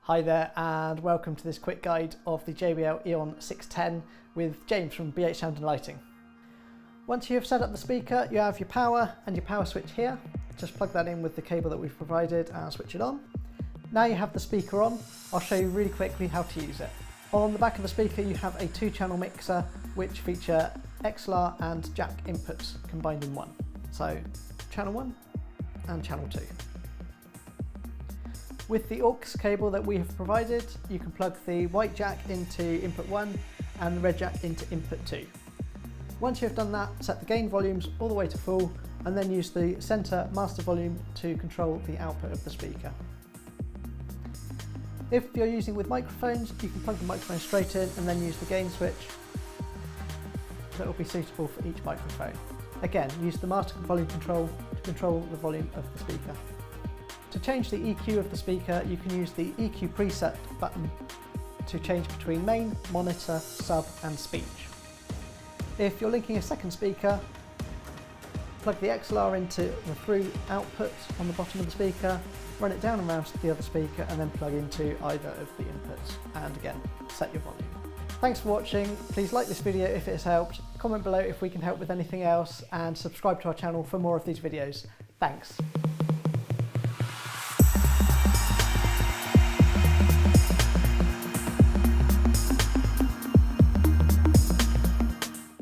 Hi there and welcome to this quick guide of the JBL EON610 with James from BH Sound and Lighting. Once you have set up the speaker, you have your power and your power switch here. Just plug that in with the cable that we've provided and switch it on. Now you have the speaker on, I'll show you really quickly how to use it. On the back of the speaker you have a 2-channel mixer which feature XLR and jack inputs combined in one. So channel 1 and channel 2. With the aux cable that we have provided, you can plug the white jack into input 1 and the red jack into input 2. Once you have done that, set the gain volumes all the way to full and then use the center master volume to control the output of the speaker. If you're using with microphones, you can plug the microphone straight in and then use the gain switch that will be suitable for each microphone. Again, use the master volume control to control the volume of the speaker. To change the EQ of the speaker, you can use the EQ preset button to change between main, monitor, sub and speech. If you're linking a second speaker, plug the XLR into the Thru output on the bottom of the speaker, run it down and round to the other speaker and then plug into either of the inputs and again, set your volume. Thanks for watching, please like this video if it has helped, comment below if we can help with anything else and subscribe to our channel for more of these videos. Thanks.